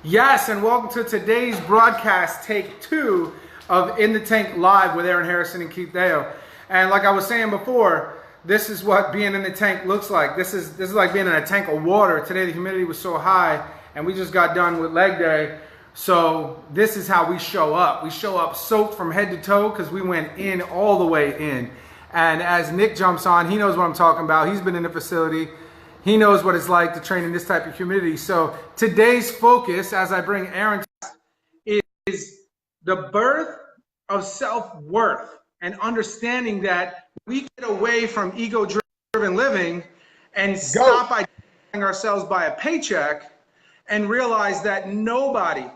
Yes, and welcome to today's broadcast, take two of In the Tank Live with Aaron Hairston and Keith Deyo. And like I was saying before, this is what being in the tank looks like. This is like being in a tank of water. Today the humidity was so high, and we just got done with leg day. So this is how we show up. We show up soaked from head to toe because we went in all the way in. And as Nick jumps on, he knows what I'm talking about. He's been in the facility. He knows what it's like to train in this type of humidity. So today's focus, as I bring Aaron, is the birth of self-worth and understanding that we get away from ego-driven living and stop identifying ourselves by a paycheck and realize that nobody,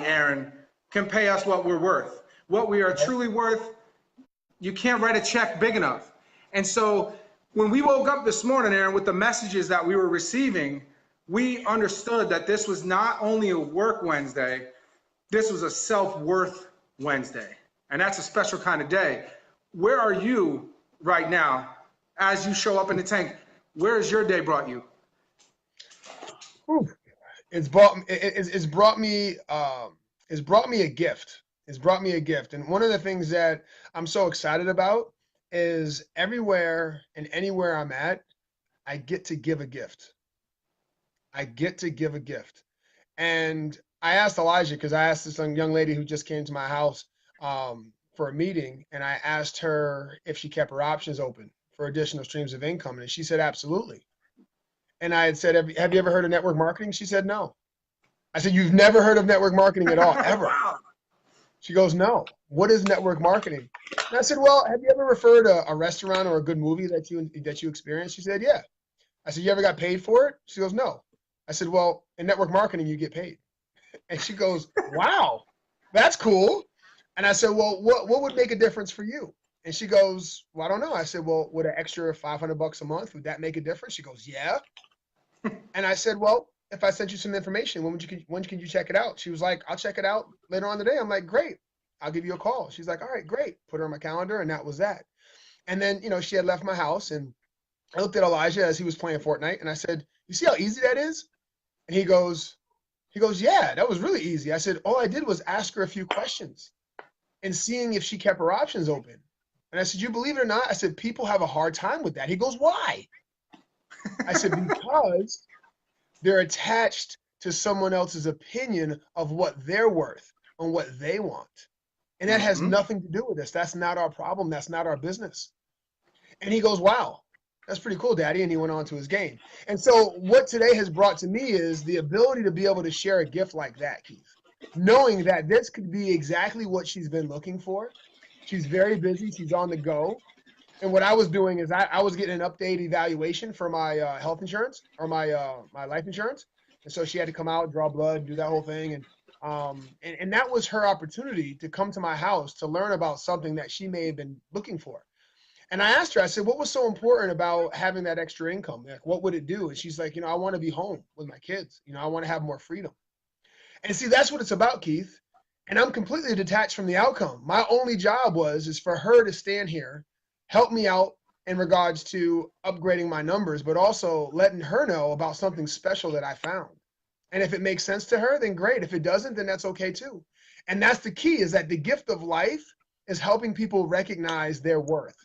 Aaron, can pay us what we're worth. What we are truly worth, you can't write a check big enough. And so when we woke up this morning, Aaron, with the messages that we were receiving, we understood that this was not only a work Wednesday, this was a self-worth Wednesday. And that's a special kind of day. Where are you right now as you show up in the tank? Where has your day brought you? It's brought me a gift. It's brought me a gift. And one of the things that I'm so excited about is everywhere and anywhere I'm at, I get to give a gift. I get to give a gift. And I asked Elijah, because I asked this young lady who just came to my house for a meeting, and I asked her if she kept her options open for additional streams of income. And she said, absolutely. And I had said, have you ever heard of network marketing? She said, no. I said, you've never heard of network marketing at all, ever? She goes, no. What is network marketing? And I said, well, have you ever referred a restaurant or a good movie that you experienced? She said, yeah. I said, you ever got paid for it? She goes, no. I said, well, in network marketing, you get paid. And she goes, wow, that's cool. And I said, well, what would make a difference for you? And she goes, well, I don't know. I said, well, would an extra $500 a month, would that make a difference? She goes, yeah. And I said, well, if I sent you some information, when can you check it out? She was like, I'll check it out later on today. I'm like, great. I'll give you a call. She's like, all right, great. Put her on my calendar, and that was that. And then, she had left my house, and I looked at Elijah as he was playing Fortnite, and I said, you see how easy that is? And he goes, yeah, that was really easy. I said, all I did was ask her a few questions and seeing if she kept her options open. And I said, you believe it or not? I said, people have a hard time with that. He goes, why? I said, because they're attached to someone else's opinion of what they're worth and what they want. And that has nothing to do with us. That's not our problem. That's not our business. And he goes, wow, that's pretty cool, Daddy. And he went on to his game. And so what today has brought to me is the ability to be able to share a gift like that, Keith, knowing that this could be exactly what she's been looking for. She's very busy. She's on the go. And what I was doing is I was getting an update evaluation for my health insurance or my life insurance. And so she had to come out, draw blood, do that whole thing. And that was her opportunity to come to my house to learn about something that she may have been looking for. And I asked her, I said, what was so important about having that extra income? Like, what would it do? And she's like, I want to be home with my kids. I want to have more freedom. And see, that's what it's about, Keith. And I'm completely detached from the outcome. My only job is for her to stand here, help me out in regards to upgrading my numbers, but also letting her know about something special that I found. And if it makes sense to her, then great. If it doesn't, then that's okay too. And that's the key, is that the gift of life is helping people recognize their worth.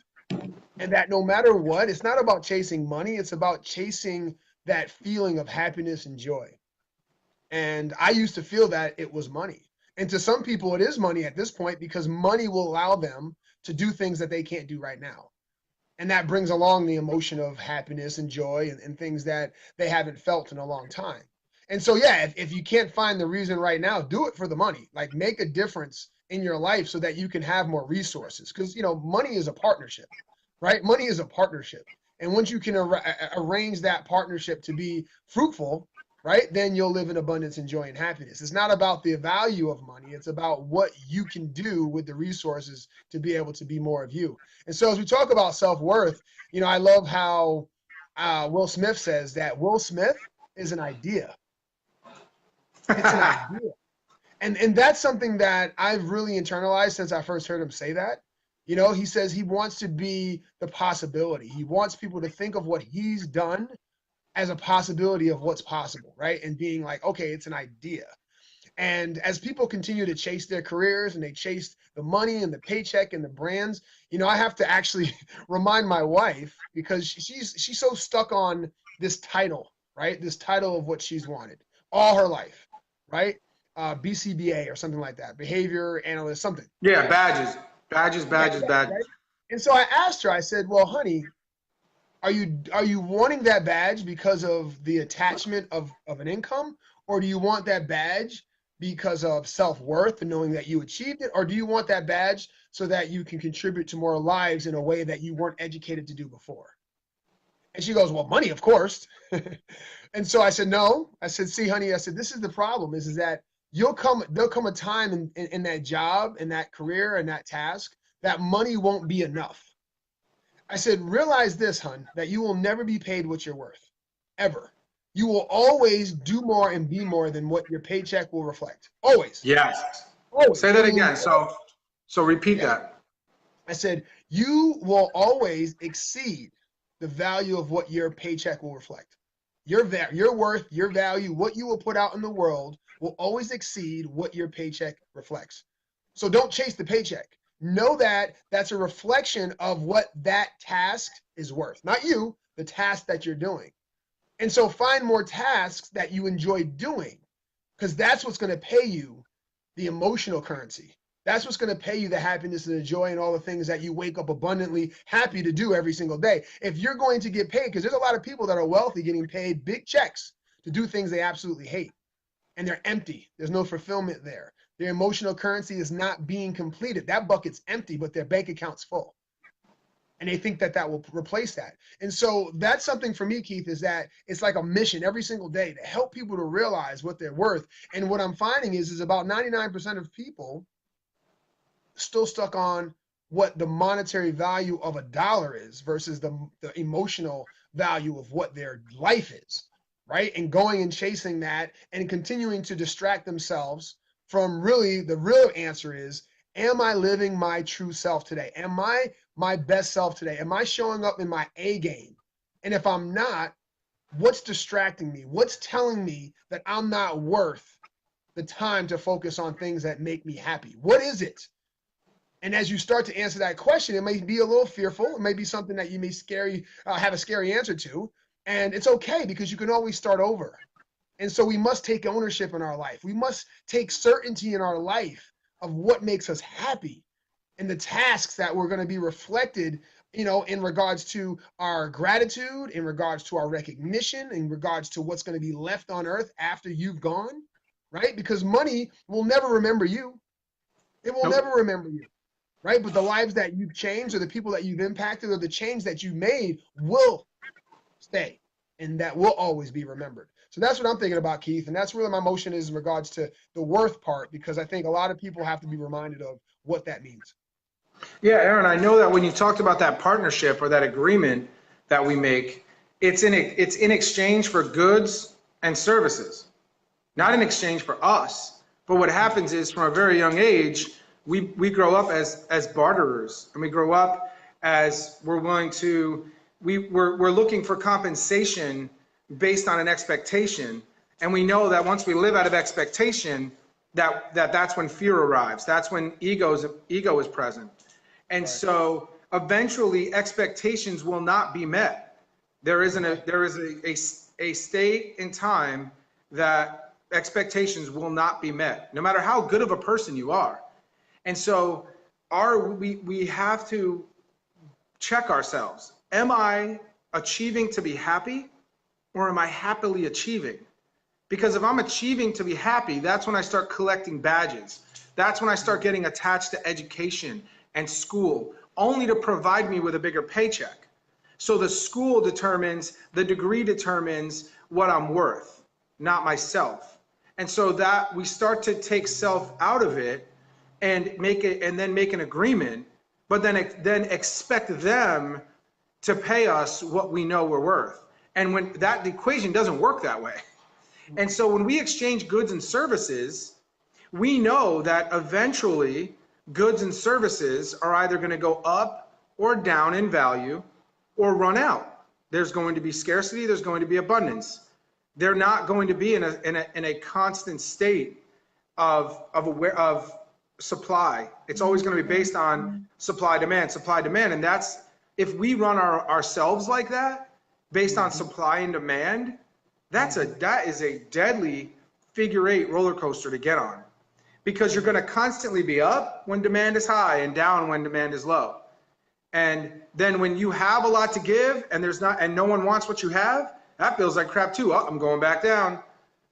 And that no matter what, it's not about chasing money. It's about chasing that feeling of happiness and joy. And I used to feel that it was money. And to some people, it is money at this point, because money will allow them to do things that they can't do right now. And that brings along the emotion of happiness and joy and things that they haven't felt in a long time. And so, yeah, if you can't find the reason right now, do it for the money. Like, make a difference in your life so that you can have more resources. Because, money is a partnership, right? Money is a partnership. And once you can arrange that partnership to be fruitful, right, then you'll live in abundance and joy and happiness. It's not about the value of money. It's about what you can do with the resources to be able to be more of you. And so as we talk about self-worth, I love how Will Smith says that Will Smith is an idea. It's an idea. And that's something that I've really internalized since I first heard him say that. He says he wants to be the possibility. He wants people to think of what he's done as a possibility of what's possible, right? And being like, okay, it's an idea. And as people continue to chase their careers and they chase the money and the paycheck and the brands, I have to actually remind my wife, because she's so stuck on this title, right? This title of what she's wanted all her life, right? BCBA or something like that, behavior analyst, something. Yeah, badges. Right? And so I asked her, I said, well, honey, are you wanting that badge because of the attachment of an income, or do you want that badge because of self-worth and knowing that you achieved it, or do you want that badge so that you can contribute to more lives in a way that you weren't educated to do before? And she goes, well, money, of course. And so I said, no. I said, see, honey, I said, this is the problem is that there'll come a time in that job, in that career, and that task, that money won't be enough. I said, realize this, hun, that you will never be paid what you're worth, ever. You will always do more and be more than what your paycheck will reflect. Always. Yes. Always. Say that again. So repeat that. I said, you will always exceed the value of what your paycheck will reflect. Your worth, your value, what you will put out in the world will always exceed what your paycheck reflects. So don't chase the paycheck. Know that that's a reflection of what that task is worth. Not you, the task that you're doing. And so find more tasks that you enjoy doing, because that's what's going to pay you the emotional currency. That's what's going to pay you the happiness and the joy and all the things that you wake up abundantly happy to do every single day. If you're going to get paid, because there's a lot of people that are wealthy getting paid big checks to do things they absolutely hate, and they're empty. There's no fulfillment there. Their emotional currency is not being completed. That bucket's empty, but their bank account's full. And they think that that will replace that. And so that's something for me, Keith, is that it's like a mission every single day to help people to realize what they're worth. And what I'm finding is about 99% of people still stuck on what the monetary value of a dollar is versus the emotional value of what their life is, right? And going and chasing that and continuing to distract themselves from really the real answer is, am I living my true self today? Am I my best self today? Am I showing up in my A game? And if I'm not, what's distracting me? What's telling me that I'm not worth the time to focus on things that make me happy? What is it? And as you start to answer that question, it may be a little fearful. It may be something that you may have a scary answer to. And it's okay, because you can always start over. And so we must take ownership in our life. We must take certainty in our life of what makes us happy and the tasks that we're going to be reflected, in regards to our gratitude, in regards to our recognition, in regards to what's going to be left on earth after you've gone, right? Because money will never remember you. It will never remember you, right? But the lives that you've changed, or the people that you've impacted, or the change that you made will stay, and that will always be remembered. So that's what I'm thinking about, Keith. And that's where my motion is in regards to the worth part, because I think a lot of people have to be reminded of what that means. Yeah, Aaron, I know that when you talked about that partnership or that agreement that we make, it's in exchange for goods and services, not in exchange for us. But what happens is, from a very young age, we grow up as barterers, and we grow up as we're looking for compensation based on an expectation. And we know that once we live out of expectation, that's when fear arrives. That's when ego is present. And right. So eventually expectations will not be met. There is a state in time that expectations will not be met, no matter how good of a person you are. And so we have to check ourselves. Am I achieving to be happy, or am I happily achieving? Because if I'm achieving to be happy, that's when I start collecting badges. That's when I start getting attached to education and school, only to provide me with a bigger paycheck. So the school determines, the degree determines what I'm worth, not myself. And so that we start to take self out of it and then make an agreement, but then expect them to pay us what we know we're worth. And when the equation doesn't work that way. And so when we exchange goods and services, we know that eventually goods and services are either going to go up or down in value or run out. There's going to be scarcity. There's going to be abundance. They're not going to be in a constant state of supply. It's always going to be based on supply demand, and that's if we run ourselves like that, based on supply and demand. That is a deadly figure-8 roller coaster to get on, because you're going to constantly be up when demand is high and down when demand is low. And then when you have a lot to give and no one wants what you have, that feels like crap too. Oh, I'm going back down,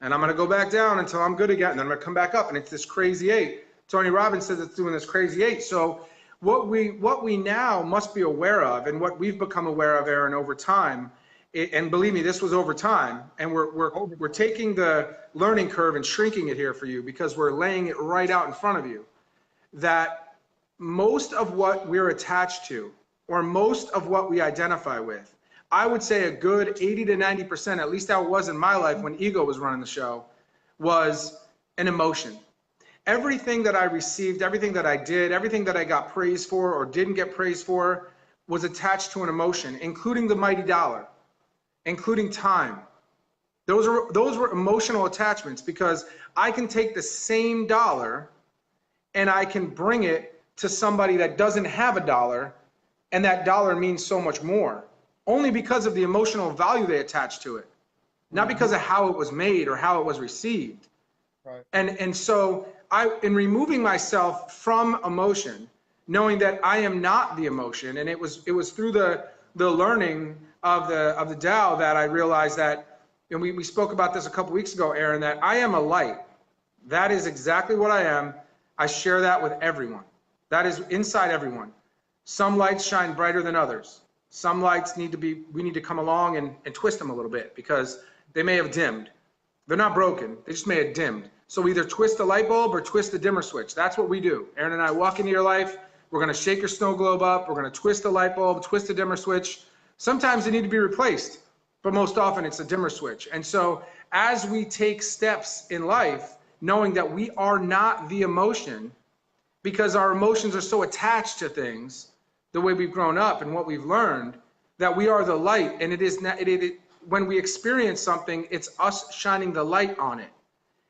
and I'm going to go back down until I'm good again, and then I'm going to come back up, and it's this crazy 8. Tony Robbins says it's doing this crazy 8. So what we now must be aware of, and what we've become aware of, Aaron, over time, and believe me, this was over time, and we're taking the learning curve and shrinking it here for you, because we're laying it right out in front of you, that most of what we're attached to, or most of what we identify with, I would say a good 80 to 90%, at least how it was in my life when ego was running the show, was an emotion. Everything that I received, everything that I did, everything that I got praised for or didn't get praised for was attached to an emotion, including the mighty dollar, including time. Those were emotional attachments, because I can take the same dollar and I can bring it to somebody that doesn't have a dollar, and that dollar means so much more, only because of the emotional value they attach to it, not because of how it was made or how it was received. Right. And so in removing myself from emotion, knowing that I am not the emotion, and it was through the learning of the Tao that I realized that, and we spoke about this a couple weeks ago, Aaron, that I am a light. That is exactly what I am. I share that with everyone. That is inside everyone. Some lights shine brighter than others. Some lights we need to come along and twist them a little bit, because they may have dimmed. They're not broken, they just may have dimmed. So either twist the light bulb or twist the dimmer switch. That's what we do. Aaron and I walk into your life, we're gonna shake your snow globe up, we're gonna twist the light bulb, twist the dimmer switch. Sometimes they need to be replaced, but most often it's a dimmer switch. And so as we take steps in life, knowing that we are not the emotion, because our emotions are so attached to things, the way we've grown up and what we've learned, that we are the light. And it is not, when we experience something, it's us shining the light on it.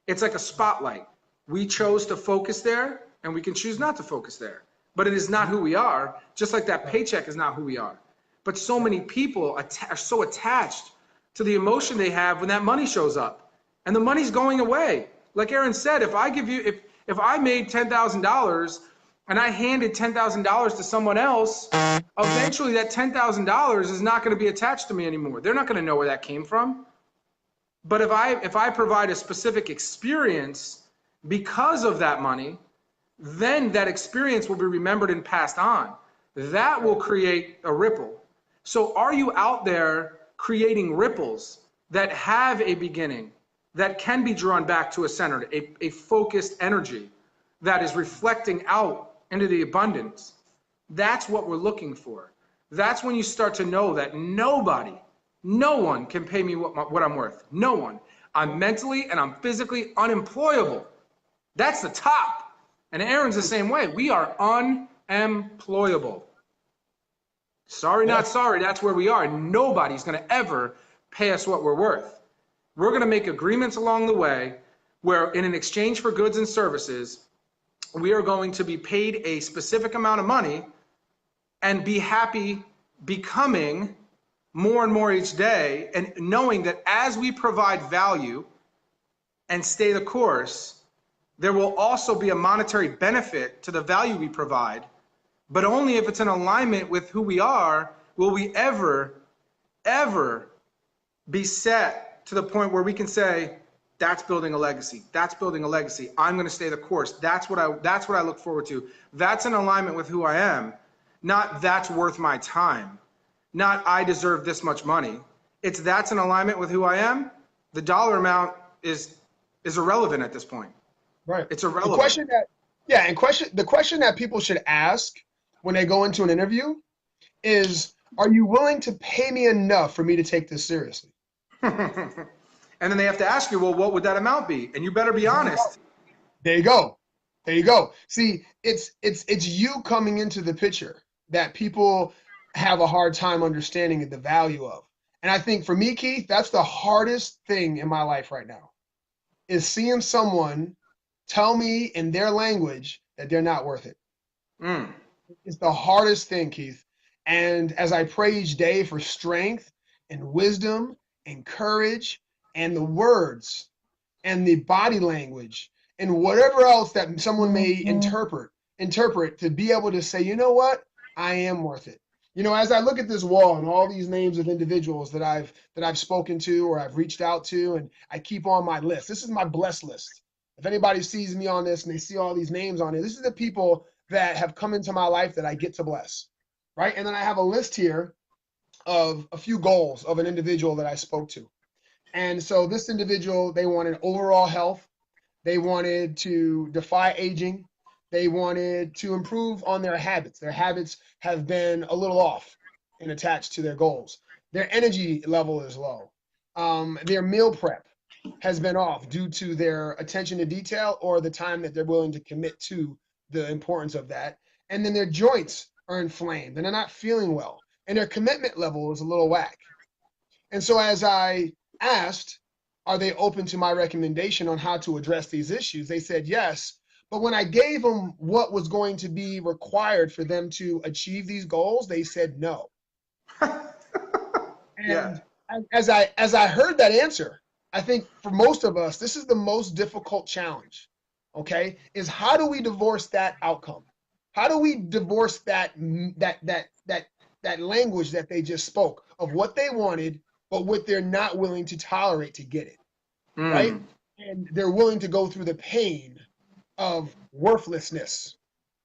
It's like a spotlight. We chose to focus there, and we can choose not to focus there. But it is not who we are, just like that paycheck is not who we are. But so many people are so attached to the emotion they have when that money shows up, and the money's going away. Like Aaron said, if I made $10,000 and I handed $10,000 to someone else, eventually that $10,000 is not going to be attached to me anymore. They're not going to know where that came from. But if I provide a specific experience because of that money, then that experience will be remembered and passed on. That will create a ripple. So are you out there creating ripples that have a beginning, that can be drawn back to a center, a focused energy that is reflecting out into the abundance? That's what we're looking for. That's when you start to know that no one can pay me what I'm worth. No one. I'm mentally and I'm physically unemployable. That's the top. And Aaron's the same way. We are unemployable. Sorry, not sorry. That's where we are. Nobody's going to ever pay us what we're worth. We're going to make agreements along the way where, in exchange for goods and services, we are going to be paid a specific amount of money and be happy becoming more and more each day, and knowing that as we provide value and stay the course, there will also be a monetary benefit to the value we provide, but only if it's in alignment with who we are will we ever be set to the point where we can say, that's building a legacy. That's building a legacy. I'm going to stay the course. That's what I look forward to. That's in alignment with who I am, not that's worth my time. Not I deserve this much money. It's that's in alignment with who I am. The dollar amount is irrelevant at this point. Right. It's irrelevant. The question that people should ask when they go into an interview is, are you willing to pay me enough for me to take this seriously? And then they have to ask you, well, what would that amount be? And you better be honest. There you go. There you go. See, it's you coming into the picture that people have a hard time understanding the value of. And I think for me, Keith, that's the hardest thing in my life right now, is seeing someone tell me in their language that they're not worth it. Mm. It's the hardest thing, Keith. And as I pray each day for strength and wisdom and courage and the words and the body language and whatever else that someone may interpret to be able to say, you know what? I am worth it. You know, as I look at this wall and all these names of individuals that I've spoken to or I've reached out to, and I keep on my list. This is my blessed list. If anybody sees me on this and they see all these names on it, this is the people that have come into my life that I get to bless, right? And then I have a list here of a few goals of an individual that I spoke to. And so this individual, they wanted overall health. They wanted to defy aging. They wanted to improve on their habits. Their habits have been a little off and attached to their goals. Their energy level is low. Their meal prep has been off due to their attention to detail or the time that they're willing to commit to the importance of that. And then their joints are inflamed and they're not feeling well. And their commitment level is a little whack. And so as I asked, are they open to my recommendation on how to address these issues? They said yes. But when I gave them what was going to be required for them to achieve these goals, they said no. Yeah. And as I heard that answer, I think for most of us, this is the most difficult challenge, okay, is how do we divorce that outcome? How do we divorce that language that they just spoke of what they wanted, but what they're not willing to tolerate to get it, right? And they're willing to go through the pain of worthlessness,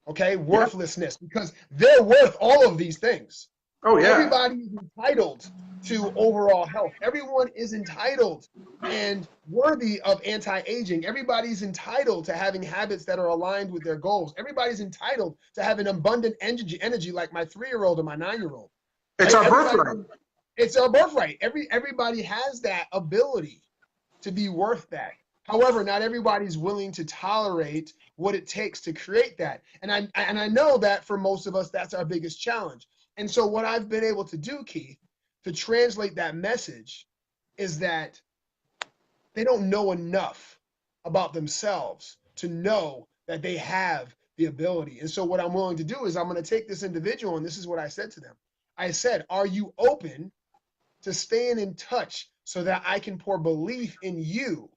okay? Worthlessness, because they're worth all of these things. Oh, yeah. Everybody is entitled to overall health. Everyone is entitled and worthy of anti-aging. Everybody's entitled to having habits that are aligned with their goals. Everybody's entitled to having abundant energy like my 3-year-old and my 9-year-old. It's our birthright. It's our birthright. Everybody has that ability to be worth that. However, not everybody's willing to tolerate what it takes to create that. And I know that for most of us, that's our biggest challenge. And so what I've been able to do, Keith, to translate that message is that they don't know enough about themselves to know that they have the ability. And so what I'm willing to do is I'm going to take this individual, and this is what I said to them. I said, are you open to staying in touch so that I can pour belief in you?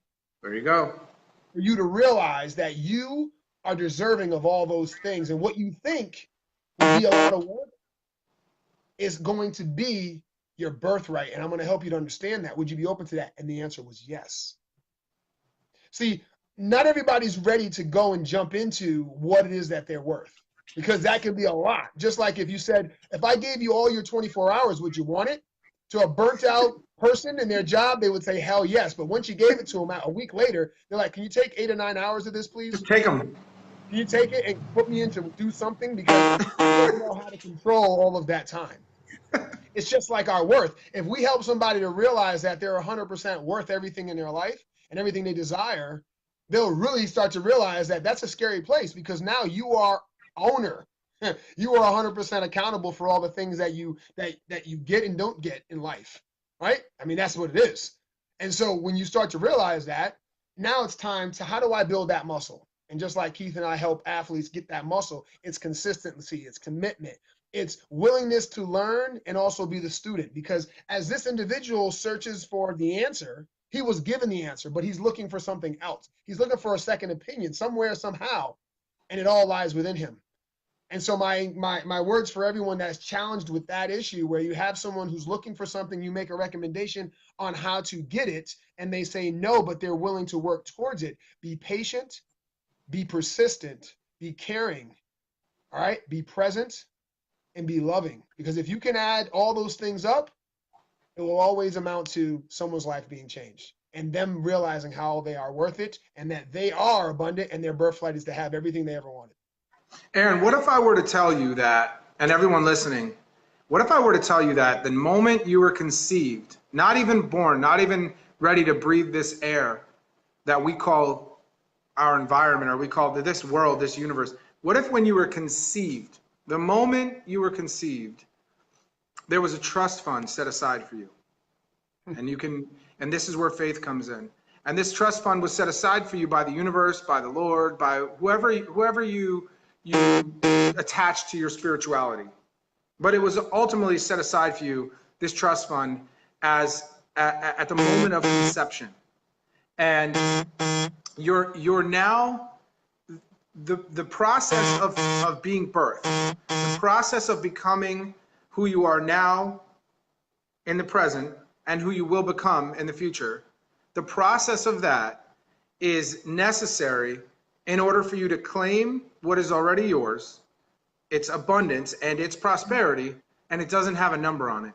There you go. For you to realize that you are deserving of all those things. And what you think will be a lot of work is going to be your birthright. And I'm going to help you to understand that. Would you be open to that? And the answer was yes. See, not everybody's ready to go and jump into what it is that they're worth, because that can be a lot. Just like if you said, if I gave you all your 24 hours, would you want it? To a burnt out person in their job, they would say, hell yes. But once you gave it to them a week later, they're like, can you take 8 or 9 hours of this, please? Just take them. Can you take it and put me in to do something? Because I don't know how to control all of that time. It's just like our worth. If we help somebody to realize that they're 100% worth everything in their life and everything they desire, they'll really start to realize that that's a scary place, because now you are owner. You are 100% accountable for all the things that you get and don't get in life, right? I mean, that's what it is. And so when you start to realize that, now it's time to, how do I build that muscle? And just like Keith and I help athletes get that muscle, it's consistency, it's commitment, it's willingness to learn and also be the student. Because as this individual searches for the answer, he was given the answer, but he's looking for something else. He's looking for a second opinion somewhere, somehow, and it all lies within him. And so my words for everyone that's challenged with that issue, where you have someone who's looking for something, you make a recommendation on how to get it, and they say no, but they're willing to work towards it. Be patient, be persistent, be caring, all right? Be present and be loving. Because if you can add all those things up, it will always amount to someone's life being changed and them realizing how they are worth it and that they are abundant and their birthright is to have everything they ever wanted. Aaron, what if I were to tell you that, and everyone listening, what if I were to tell you that the moment you were conceived, not even born, not even ready to breathe this air that we call our environment, or we call this world, this universe, what if when you were conceived, the moment you were conceived, there was a trust fund set aside for you? And you can, and this is where faith comes in. And this trust fund was set aside for you by the universe, by the Lord, by whoever you attach to your spirituality. But it was ultimately set aside for you, this trust fund, as at the moment of conception. And you're now the process of being birthed, the process of becoming who you are now in the present and who you will become in the future. The process of that is necessary in order for you to claim what is already yours, its abundance and its prosperity, and it doesn't have a number on it.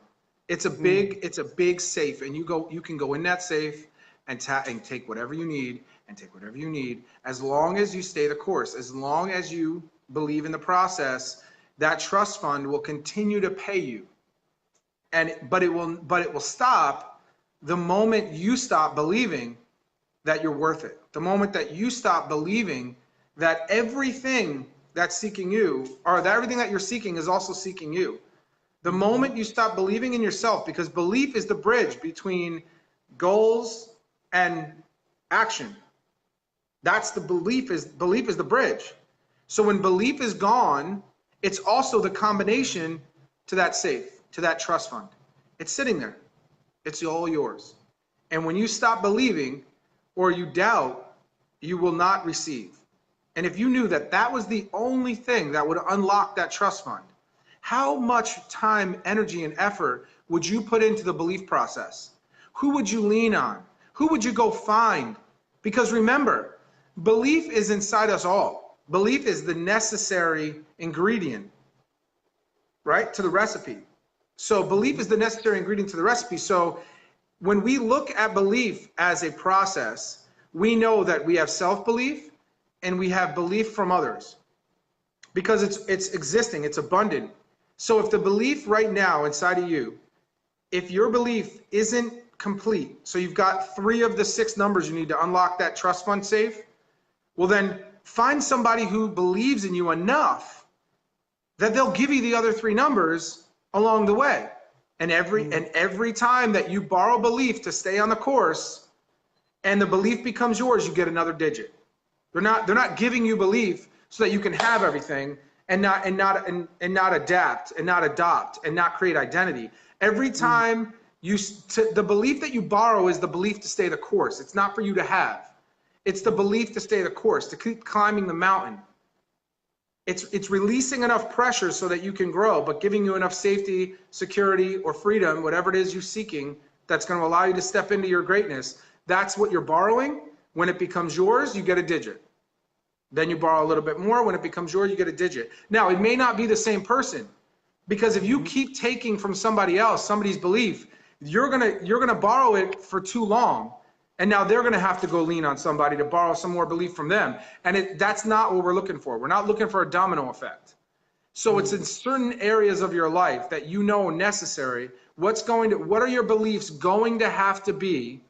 It's a big safe, and you can go in that safe and take whatever you need and take whatever you need, as long as you stay the course, as long as you believe in the process. That trust fund will continue to pay you, but it will stop the moment you stop believing that you're worth it. The moment that you stop believing that everything that's seeking you, or that everything that you're seeking is also seeking you. The moment you stop believing in yourself, because belief is the bridge between goals and action. That's the belief is the bridge. So when belief is gone, it's also the combination to that safe, to that trust fund. It's sitting there. It's all yours. And when you stop believing or you doubt, you will not receive. And if you knew that that was the only thing that would unlock that trust fund, how much time, energy, and effort would you put into the belief process? Who would you lean on? Who would you go find? Because remember, belief is inside us all. Belief is the necessary ingredient, right, to the recipe. So belief is the necessary ingredient to the recipe. So when we look at belief as a process, we know that we have self-belief and we have belief from others, because it's existing, it's abundant. So if the belief right now inside of you, if your belief isn't complete, so you've got 3 of the 6 numbers you need to unlock that trust fund safe, well then find somebody who believes in you enough that they'll give you the other 3 numbers along the way. And every time that you borrow belief to stay on the course and the belief becomes yours, you get another digit. They're not giving you belief so that you can have everything and not adapt and not adopt and not create identity. Every time the belief that you borrow is the belief to stay the course. It's not for you to have. It's the belief to stay the course, to keep climbing the mountain. It's releasing enough pressure so that you can grow, but giving you enough safety, security, or freedom, whatever it is you're seeking, that's going to allow you to step into your greatness. That's what you're borrowing. When it becomes yours, you get a digit. Then you borrow a little bit more. When it becomes yours, you get a digit. Now, it may not be the same person, because if you keep taking from somebody else, somebody's belief, you're gonna borrow it for too long. And now they're going to have to go lean on somebody to borrow some more belief from them. And that's not what we're looking for. We're not looking for a domino effect. So it's in certain areas of your life that you know necessary. What are your beliefs going to have to be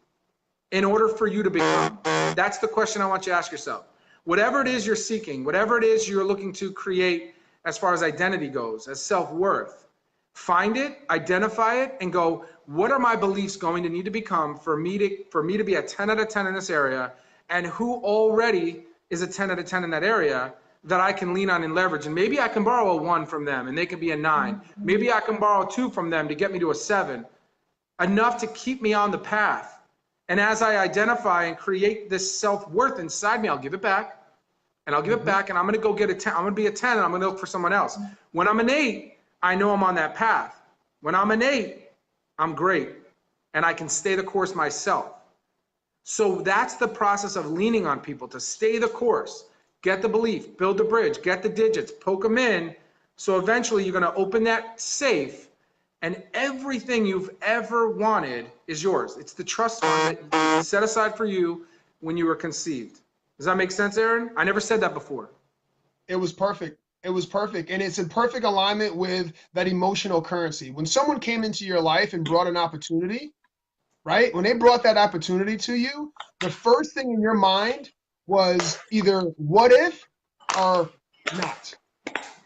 in order for you to become? That's the question I want you to ask yourself. Whatever it is you're seeking, whatever it is you're looking to create as far as identity goes, as self-worth, find it, identify it, and go, what are my beliefs going to need to become for me to be a 10 out of 10 in this area, and who already is a 10 out of 10 in that area that I can lean on and leverage? And maybe I can borrow a 1 from them and they can be a 9. Maybe I can borrow 2 from them to get me to a 7, enough to keep me on the path. And as I identify and create this self-worth inside me, I'll give it back, and I'll give it back, and I'm going to go get a 10. I'm going to be a 10, and I'm going to look for someone else. When I'm an 8, I know I'm on that path. When I'm an 8, I'm great, and I can stay the course myself. So that's the process of leaning on people to stay the course, get the belief, build the bridge, get the digits, poke them in. So eventually you're going to open that safe, and everything you've ever wanted is yours. It's the trust fund that you set aside for you when you were conceived. Does that make sense, Aaron? I never said that before. It was perfect. It was perfect. And it's in perfect alignment with that emotional currency. When someone came into your life and brought an opportunity, right? When they brought that opportunity to you, the first thing in your mind was either what if or not,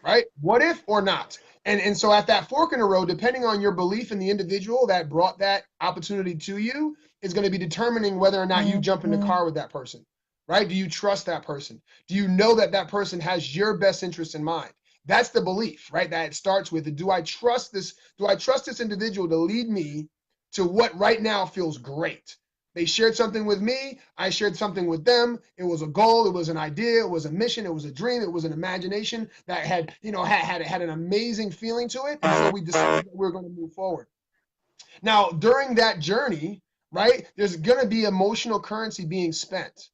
right? What if or not? And so at that fork in the road, depending on your belief in the individual that brought that opportunity to you, is going to be determining whether or not you jump in the car with that person, right? Do you trust that person? Do you know that that person has your best interest in mind? That's the belief, right? That it starts with, do I trust this? Do I trust this individual to lead me to what right now feels great? They shared something with me. I shared something with them. It was a goal. It was an idea. It was a mission. It was a dream. It was an imagination that had, had an amazing feeling to it. And so we decided that we were going to move forward. Now, during that journey, right, there's going to be emotional currency being spent.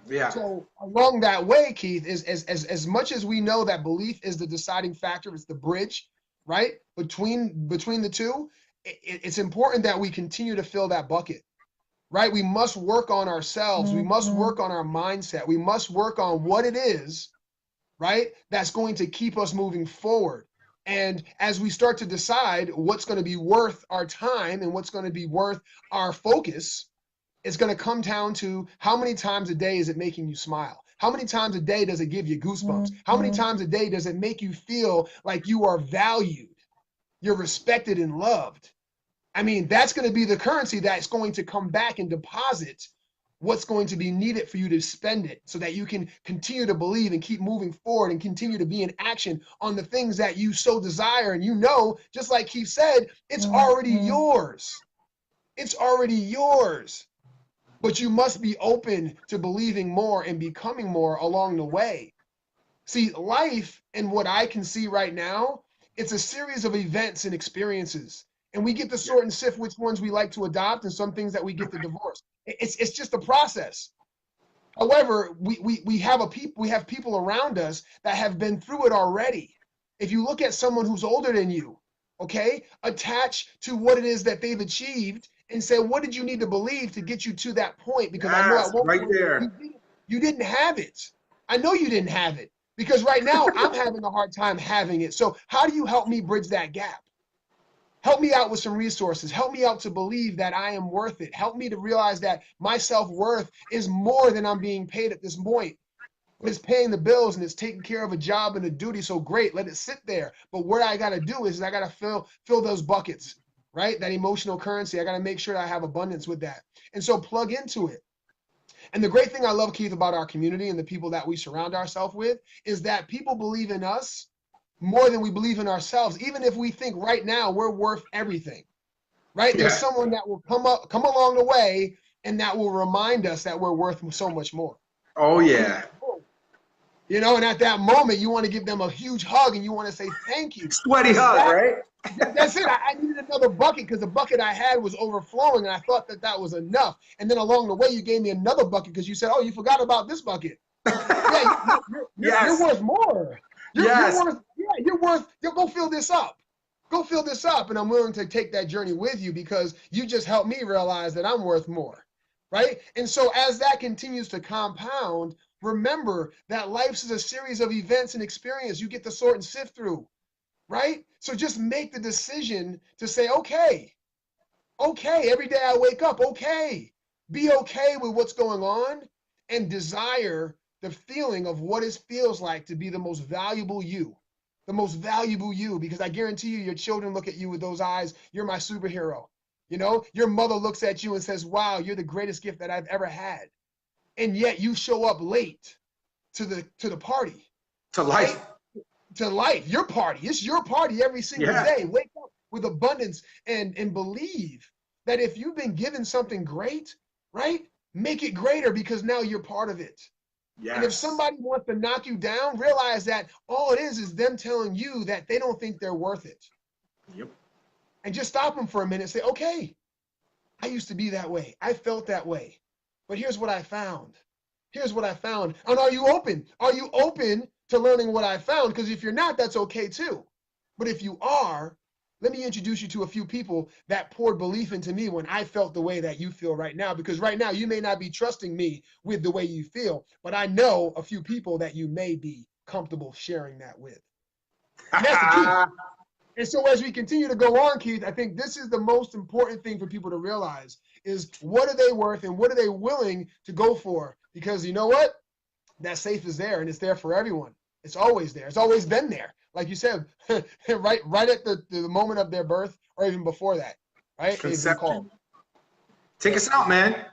Yeah. So along that way, Keith, is as much as we know that belief is the deciding factor, it's the bridge, right, between the two. It's important that we continue to fill that bucket. Right? We must work on ourselves. We must work on our mindset. We must work on what it is, right, that's going to keep us moving forward. And as we start to decide what's going to be worth our time and what's going to be worth our focus, it's going to come down to how many times a day is it making you smile? How many times a day does it give you goosebumps? How many times a day does it make you feel like you are valued, you're respected and loved? I mean, that's going to be the currency that's going to come back and deposit what's going to be needed for you to spend it so that you can continue to believe and keep moving forward and continue to be in action on the things that you so desire. And just like Keith said, it's already yours. It's already yours. But you must be open to believing more and becoming more along the way. See, life and what I can see right now, it's a series of events and experiences. And we get to sort and sift which ones we like to adopt and some things that we get to divorce. It's just a process. However, we have people around us that have been through it already. If you look at someone who's older than you, okay, attach to what it is that they've achieved and say, what did you need to believe to get you to that point? Because I know at one right point there. you didn't have it. I know you didn't have it because right now I'm having a hard time having it. So how do you help me bridge that gap? Help me out with some resources. Help me out to believe that I am worth it. Help me to realize that my self-worth is more than I'm being paid at this point. It's paying the bills and it's taking care of a job and a duty. So great, let it sit there. But what I got to do is I got to fill those buckets, right? That emotional currency. I got to make sure that I have abundance with that. And so plug into it. And the great thing I love, Keith, about our community and the people that we surround ourselves with is that people believe in us more than we believe in ourselves, even if we think right now we're worth everything, right? There's someone that will come along the way and that will remind us that we're worth so much more. Oh, yeah. And at that moment, you want to give them a huge hug and you want to say thank you. Sweaty hug, right? That's it. I needed another bucket because the bucket I had was overflowing and I thought that was enough. And then along the way, you gave me another bucket because you said, oh, you forgot about this bucket. Yeah, you're worth more. You're worth, go fill this up. Go fill this up. And I'm willing to take that journey with you because you just helped me realize that I'm worth more, right? And so as that continues to compound, remember that life is a series of events and experience you get to sort and sift through, right? So just make the decision to say, okay, every day I wake up, okay. Be okay with what's going on and desire the feeling of what it feels like to be the most valuable you, because I guarantee you, your children look at you with those eyes. You're my superhero. Your mother looks at you and says, wow, you're the greatest gift that I've ever had. And yet you show up late to the party. To life. Right? To life, your party. It's your party every single day. Wake up with abundance and believe that if you've been given something great, right, make it greater because now you're part of it. Yes. And if somebody wants to knock you down, realize that all it is them telling you that they don't think they're worth it. Yep. And just stop them for a minute and say, okay, I used to be that way. I felt that way. But here's what I found. And are you open? Are you open to learning what I found? Because if you're not, that's okay too. But if you are, let me introduce you to a few people that poured belief into me when I felt the way that you feel right now. Because right now, you may not be trusting me with the way you feel, but I know a few people that you may be comfortable sharing that with. And that's the key. And so as we continue to go on, Keith, I think this is the most important thing for people to realize is what are they worth and what are they willing to go for? Because you know what? That safe is there and it's there for everyone. It's always there. It's always been there. Like you said, right at the moment of their birth or even before that, right? They've been called. Take us out, man.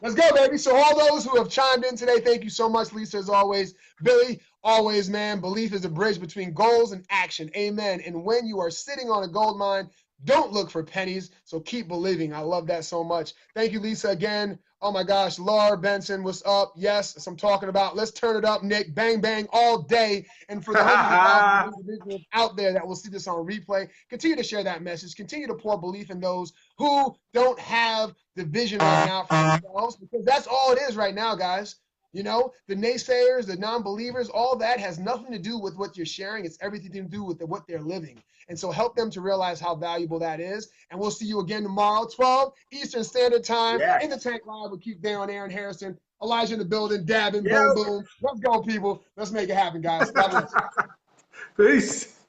Let's go, baby. So all those who have chimed in today, thank you so much, Lisa, as always. Billy, always, man, belief is a bridge between goals and action. Amen. And when you are sitting on a gold mine, don't look for pennies. So keep believing. I love that so much. Thank you, Lisa, again. Oh, my gosh. Laura Benson, what's up? Yes, as I'm talking about. Let's turn it up, Nick. Bang, bang all day. And for the hundreds of thousands of individuals out there that will see this on replay, continue to share that message. Continue to pour belief in those who don't have the vision right now for themselves, because that's all it is right now, guys. You know, the naysayers, the non-believers, all that has nothing to do with what you're sharing. It's everything to do with what they're living. And so help them to realize how valuable that is. And we'll see you again tomorrow, 12 Eastern Standard Time, in the Tank Live with Keith Deyo and Aaron Hairston. Elijah in the building, dabbing, boom, boom. Let's go, people. Let's make it happen, guys. God bless. Peace.